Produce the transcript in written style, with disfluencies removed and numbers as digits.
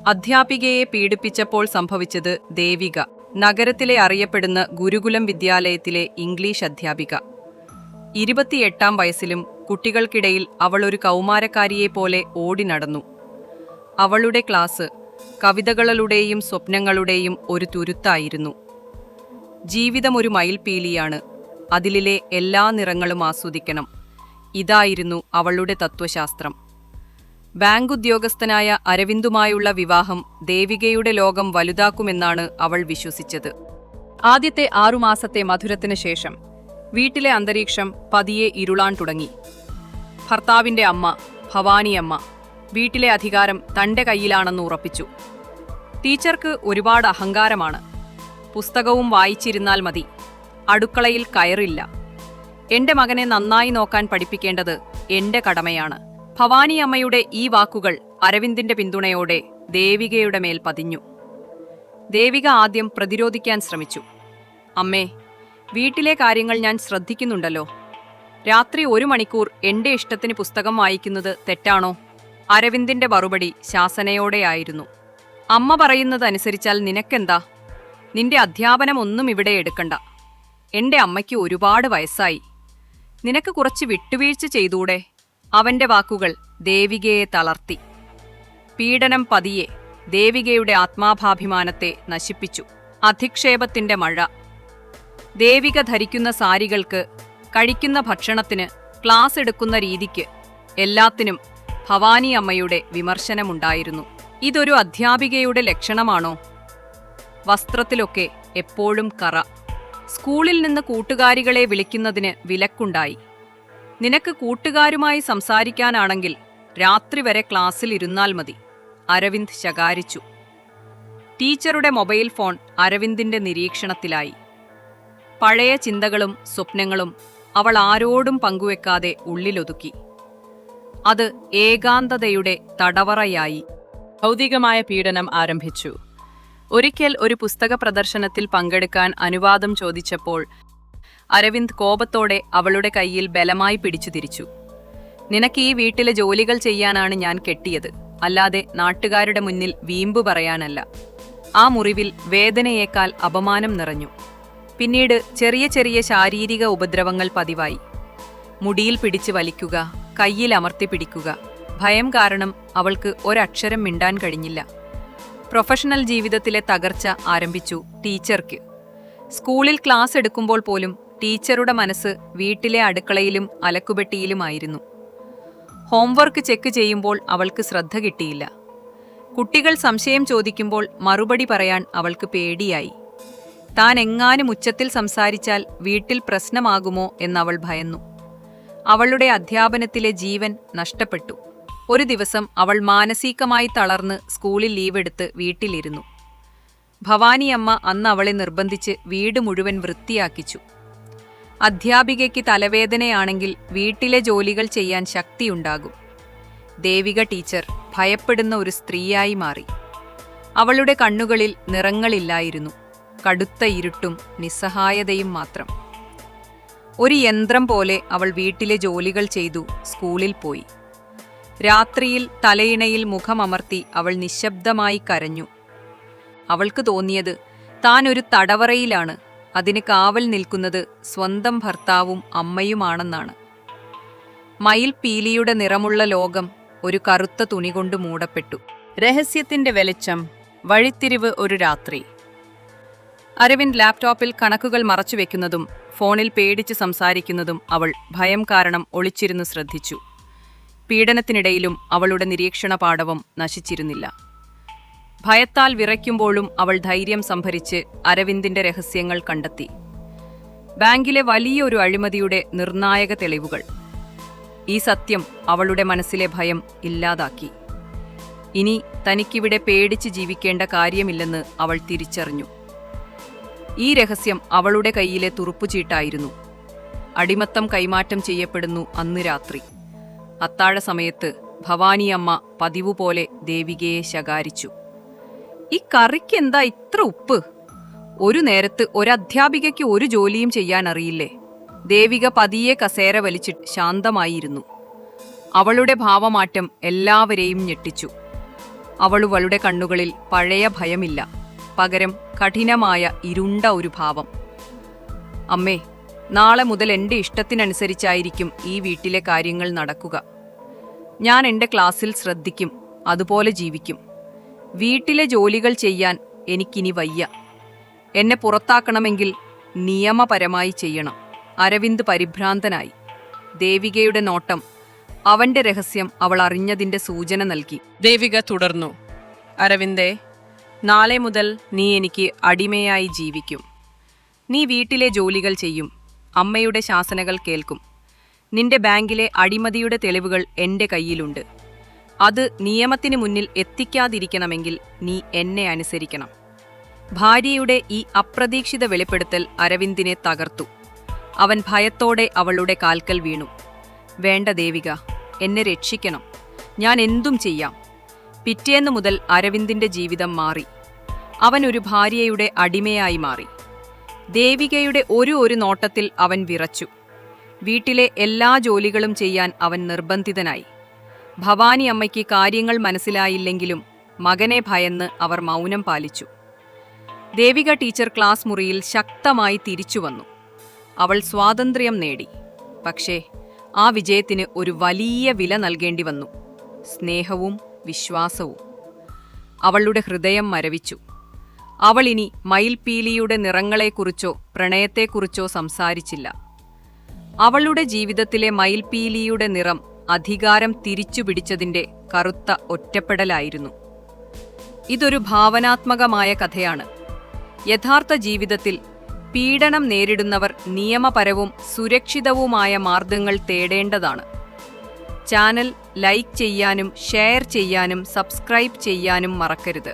അധ്യാപികയെ പീഡിപ്പിച്ചപ്പോൾ സംഭവിച്ചത് ദേവിക, നഗരത്തിലെ അറിയപ്പെടുന്ന ഗുരുകുലം വിദ്യാലയത്തിലെ ഇംഗ്ലീഷ് അധ്യാപിക. 28-ാം വയസ്സിലും കുട്ടികൾക്കിടയിൽ അവൾ ഒരു കൗമാരക്കാരിയെപ്പോലെ ഓടി നടന്നു. അവളുടെ ക്ലാസ് കവിതകളുടെയും സ്വപ്നങ്ങളുടെയും ഒരു തുരുത്തായിരുന്നു. ജീവിതം ഒരു മയിൽപീലിയാണ്, അതിലെ എല്ലാ നിറങ്ങളും ആസ്വദിക്കണം. ഇതായിരുന്നു അവളുടെ തത്വശാസ്ത്രം. ബാങ്ക് ഉദ്യോഗസ്ഥനായ അരവിന്ദുമായുള്ള വിവാഹം ദേവികയുടെ ലോകം വലുതാക്കുമെന്നാണ് അവൾ വിശ്വസിച്ചത്. ആദ്യത്തെ 6 മാസത്തെ മധുരത്തിന് ശേഷം വീട്ടിലെ അന്തരീക്ഷം പതിയെ ഇരുളാൻ തുടങ്ങി. ഭർത്താവിന്റെ അമ്മ ഭവാനിയമ്മ വീട്ടിലെ അധികാരം തന്റെ കയ്യിലാണെന്ന് ഉറപ്പിച്ചു. ടീച്ചർക്ക് ഒരുപാട് അഹങ്കാരമാണ്. പുസ്തകവും വായിച്ചിരുന്നാൽ മതി, അടുക്കളയിൽ കയറില്ല. എന്റെ മകനെ നന്നായി നോക്കാൻ പഠിപ്പിക്കേണ്ടത് എന്റെ കടമയാണ്. ഭവാനിയമ്മയുടെ ഈ വാക്കുകൾ അരവിന്ദിന്റെ പിന്തുണയോടെ ദേവികയുടെ മേൽ പതിഞ്ഞു. ദേവിക ആദ്യം പ്രതിരോധിക്കാൻ ശ്രമിച്ചു. അമ്മേ, വീട്ടിലെ കാര്യങ്ങൾ ഞാൻ ശ്രദ്ധിക്കുന്നുണ്ടല്ലോ. രാത്രി 1 മണിക്കൂർ എന്റെ ഇഷ്ടത്തിന് പുസ്തകം വായിക്കുന്നത് തെറ്റാണോ? അരവിന്ദിന്റെ മറുപടി ശാസനയോടെയായിരുന്നു. അമ്മ പറയുന്നതനുസരിച്ചാൽ നിനക്കെന്താ? നിന്റെ അധ്യാപനം ഒന്നും ഇവിടെ എടുക്കണ്ട. എന്റെ അമ്മയ്ക്ക് ഒരുപാട് വയസ്സായി. നിനക്ക് കുറച്ച് വിട്ടുവീഴ്ച ചെയ്തൂടെ? അവന്റെ വാക്കുകൾ ദേവികയെ തളർത്തി. പീഡനം പതിയെ ദേവികയുടെ ആത്മാഭിമാനത്തെ നശിപ്പിച്ചു. അധിക്ഷേപത്തിന്റെ മഴ. ദേവിക ധരിക്കുന്ന സാരികൾക്ക്, കഴിക്കുന്ന ഭക്ഷണത്തിന്, ക്ലാസ് എടുക്കുന്ന രീതിക്ക്, എല്ലാത്തിനും ഭവാനി അമ്മയുടെ വിമർശനമുണ്ടായിരുന്നു. ഇതൊരു അധ്യാപികയുടെ ലക്ഷണമാണോ? വസ്ത്രത്തിലൊക്കെ എപ്പോഴും കറ. സ്കൂളിൽ നിന്ന് കൂട്ടുകാരികളെ വിളിക്കുന്നതിന് വിലക്കുണ്ടായി. നിനക്ക് കൂട്ടുകാരുമായി സംസാരിക്കാനാണെങ്കിൽ രാത്രി വരെ ക്ലാസ്സിൽ ഇരുന്നാൽ മതി, അരവിന്ദ് ശകാരിച്ചു. ടീച്ചറുടെ മൊബൈൽ ഫോൺ അരവിന്ദിന്റെ നിരീക്ഷണത്തിലായി. പഴയ ചിന്തകളും സ്വപ്നങ്ങളും അവൾ ആരോടും പങ്കുവെക്കാതെ ഉള്ളിലൊതുക്കി. അത് ഏകാന്തതയുടെ തടവറയായി. ഭൗതികമായ പീഡനം ആരംഭിച്ചു. ഒരിക്കൽ ഒരു പുസ്തക പ്രദർശനത്തിൽ പങ്കെടുക്കാൻ അനുവാദം ചോദിച്ചപ്പോൾ അരവിന്ദ് കോപത്തോടെ അവളുടെ കയ്യിൽ ബലമായി പിടിച്ചു തിരിച്ചു. നിനക്ക് ഈ വീട്ടിലെ ജോലികൾ ചെയ്യാനാണ് ഞാൻ കെട്ടിയത്, അല്ലാതെ നാട്ടുകാരുടെ മുന്നിൽ വീമ്പു പറയാനല്ല. ആ മുറിവിൽ വേദനയേക്കാൾ അപമാനം നിറഞ്ഞു. പിന്നീട് ചെറിയ ചെറിയ ശാരീരിക ഉപദ്രവങ്ങൾ പതിവായി. മുടിയിൽ പിടിച്ച് വലിക്കുക, കയ്യിൽ അമർത്തി പിടിക്കുക. ഭയം കാരണം അവൾക്ക് ഒരക്ഷരം മിണ്ടാൻ കഴിഞ്ഞില്ല. പ്രൊഫഷണൽ ജീവിതത്തിലെ തകർച്ച ആരംഭിച്ചു ടീച്ചർക്ക്. സ്കൂളിൽ ക്ലാസ് എടുക്കുമ്പോൾ പോലും ടീച്ചറുടെ മനസ്സ് വീട്ടിലെ അടുക്കളയിലും അലക്കുപെട്ടിയിലുമായിരുന്നു. ഹോംവർക്ക് ചെക്ക് ചെയ്യുമ്പോൾ അവൾക്ക് ശ്രദ്ധ കിട്ടിയില്ല. കുട്ടികൾ സംശയം ചോദിക്കുമ്പോൾ മറുപടി പറയാൻ അവൾക്ക് പേടിയായി. താൻ എങ്ങാനും ഉച്ചത്തിൽ സംസാരിച്ചാൽ വീട്ടിൽ പ്രശ്നമാകുമോ എന്നവൾ ഭയന്നു. അവളുടെ അധ്യാപനത്തിലെ ജീവൻ നഷ്ടപ്പെട്ടു. ഒരു ദിവസം അവൾ മാനസികമായി തളർന്ന് സ്കൂളിൽ ലീവെടുത്ത് വീട്ടിലിരുന്നു. ഭവാനിയമ്മ അന്ന് അവളെ നിർബന്ധിച്ച് വീട് മുഴുവൻ വൃത്തിയാക്കിച്ചു. അധ്യാപികയ്ക്ക് തലവേദനയാണെങ്കിൽ വീട്ടിലെ ജോലികൾ ചെയ്യാൻ ശക്തിയുണ്ടാകും. ദേവിക ടീച്ചർ ഭയപ്പെടുന്ന ഒരു സ്ത്രീയായി മാറി. അവളുടെ കണ്ണുകളിൽ നിറങ്ങളില്ലായിരുന്നു, കടുത്ത ഇരുട്ടും നിസ്സഹായതയും മാത്രം. ഒരു യന്ത്രം പോലെ അവൾ വീട്ടിലെ ജോലികൾ ചെയ്തു സ്കൂളിൽ പോയി. രാത്രിയിൽ തലയിണയിൽ മുഖമമർത്തി അവൾ നിശബ്ദമായി കരഞ്ഞു. അവൾക്ക് തോന്നിയത് താൻ ഒരു തടവറയിലാണ്, അതിന് കാവൽ നിൽക്കുന്നത് സ്വന്തം ഭർത്താവും അമ്മയുമാണെന്നാണ്. മയിൽപീലിയുടെ നിറമുള്ള ലോകം ഒരു കറുത്ത തുണി കൊണ്ട് മൂടപ്പെട്ടു. രഹസ്യത്തിന്റെ വെളിച്ചം, വഴിത്തിരിവ് ഒരു രാത്രി. അരവിന്ദ് ലാപ്ടോപ്പിൽ കണക്കുകൾ മറച്ചുവെക്കുന്നതും ഫോണിൽ പേടിച്ച് സംസാരിക്കുന്നതും അവൾ ഭയം കാരണം ഒളിച്ചിരുന്ന് ശ്രദ്ധിച്ചു. പീഡനത്തിനിടയിലും അവളുടെ നിരീക്ഷണ പാടവം നശിച്ചിരുന്നില്ല. ഭയത്താൽ വിറയ്ക്കുമ്പോഴും അവൾ ധൈര്യം സംഭരിച്ച് അരവിന്ദിന്റെ രഹസ്യങ്ങൾ കണ്ടെത്തി. ബാങ്കിലെ വലിയൊരു അഴിമതിയുടെ നിർണായക തെളിവുകൾ. ഈ സത്യം അവളുടെ മനസ്സിലെ ഭയം ഇല്ലാതാക്കി. ഇനി തനിക്കിവിടെ പേടിച്ച് ജീവിക്കേണ്ട കാര്യമില്ലെന്ന് അവൾ തിരിച്ചറിഞ്ഞു. ഈ രഹസ്യം അവളുടെ കയ്യിലെ തുറുപ്പുചീട്ടായിരുന്നു. അടിമത്തം കൈമാറ്റം ചെയ്യപ്പെടുന്നു അന്ന് രാത്രി. അത്താഴ സമയത്ത് ഭവാനിയമ്മ പതിവുപോലെ ദേവികയെ ശകാരിച്ചു. ഈ കറിക്കെന്താ ഇത്ര ഉപ്പ്? ഒരു നേരത്ത് ഒരധ്യാപികയ്ക്ക് ഒരു ജോലിയും ചെയ്യാൻ അറിയില്ലേ? ദേവിക പതിയെ കസേര വലിച്ചിട്ട് ശാന്തമായിരുന്നു. അവളുടെ ഭാവമാറ്റം എല്ലാവരെയും ഞെട്ടിച്ചു. അവളുടെ കണ്ണുകളിൽ പഴയ ഭയമില്ല, പകരം കഠിനമായ ഇരുണ്ട ഒരു ഭാവം. അമ്മേ, നാളെ മുതൽ എൻ്റെ ഇഷ്ടത്തിനനുസരിച്ചായിരിക്കും ഈ വീട്ടിലെ കാര്യങ്ങൾ നടക്കുക. ഞാൻ എൻ്റെ ക്ലാസ്സിൽ ശ്രദ്ധിക്കും, അതുപോലെ ജീവിക്കും. വീട്ടിലെ ജോലികൾ ചെയ്യാൻ എനിക്കിനി വയ്യ. എന്നെ പുറത്താക്കണമെങ്കിൽ നിയമപരമായി ചെയ്യണം. അരവിന്ദ് പരിഭ്രാന്തനായി. ദേവികയുടെ നോട്ടം അവന്റെ രഹസ്യം അവൾ അറിഞ്ഞതിന്റെ സൂചന നൽകി. ദേവിക തുടർന്നു, അരവിന്ദേ, നാളെ മുതൽ നീ എനിക്ക് അടിമയായി ജീവിക്കും. നീ വീട്ടിലെ ജോലികൾ ചെയ്യും, അമ്മയുടെ ശാസനകൾ കേൾക്കും. നിന്റെ ബാങ്കിലെ അഴിമതിയുടെ തെളിവുകൾ എൻ്റെ കയ്യിലുണ്ട്. അത് നിയമത്തിന് മുന്നിൽ എത്തിക്കാതിരിക്കണമെങ്കിൽ നീ എന്നെ അനുസരിക്കണം. ഭാര്യയുടെ ഈ അപ്രതീക്ഷിത വെളിപ്പെടുത്തൽ അരവിന്ദിനെ തകർത്തു. അവൻ ഭയത്തോടെ അവളുടെ കാൽക്കൽ വീണു. വേണ്ട ദേവിക, എന്നെ രക്ഷിക്കണം. ഞാൻ എന്തും ചെയ്യാം. പിറ്റേന്നു മുതൽ അരവിന്ദിന്റെ ജീവിതം മാറി. അവൻ ഒരു ഭാര്യയുടെ അടിമയായി മാറി. ദേവികയുടെ ഒരു നോട്ടത്തിൽ അവൻ വിറച്ചു. വീട്ടിലെ എല്ലാ ജോലികളും ചെയ്യാൻ അവൻ നിർബന്ധിതനായി. ഭവാനി അമ്മയ്ക്ക് കാര്യങ്ങൾ മനസ്സിലായില്ലെങ്കിലും മകനെ ഭയന്ന് അവർ മൗനം പാലിച്ചു. ദേവിക ടീച്ചർ ക്ലാസ് മുറിയിൽ ശക്തമായി തിരിച്ചു വന്നു. അവൾ സ്വാതന്ത്ര്യം നേടി. പക്ഷേ ആ വിജയത്തിന് ഒരു വലിയ വില നൽകേണ്ടി വന്നു: സ്നേഹവും വിശ്വാസവും. അവളുടെ ഹൃദയം മരവിച്ചു. അവൾ ഇനി മയിൽപീലിയുടെ നിറങ്ങളെക്കുറിച്ചോ പ്രണയത്തെക്കുറിച്ചോ സംസാരിച്ചില്ല. അവളുടെ ജീവിതത്തിലെ മയിൽപീലിയുടെ നിറം അധികാരം തിരിച്ചുപിടിച്ചതിൻ്റെ കറുത്ത ഒറ്റപ്പെടലായിരുന്നു. ഇതൊരു ഭാവനാത്മകമായ കഥയാണ്. യഥാർത്ഥ ജീവിതത്തിൽ പീഡനം നേരിടുന്നവർ നിയമപരവും സുരക്ഷിതവുമായ മാർഗങ്ങൾ തേടേണ്ടതാണ്. ചാനൽ ലൈക്ക് ചെയ്യാനും ഷെയർ ചെയ്യാനും സബ്സ്ക്രൈബ് ചെയ്യാനും മറക്കരുത്.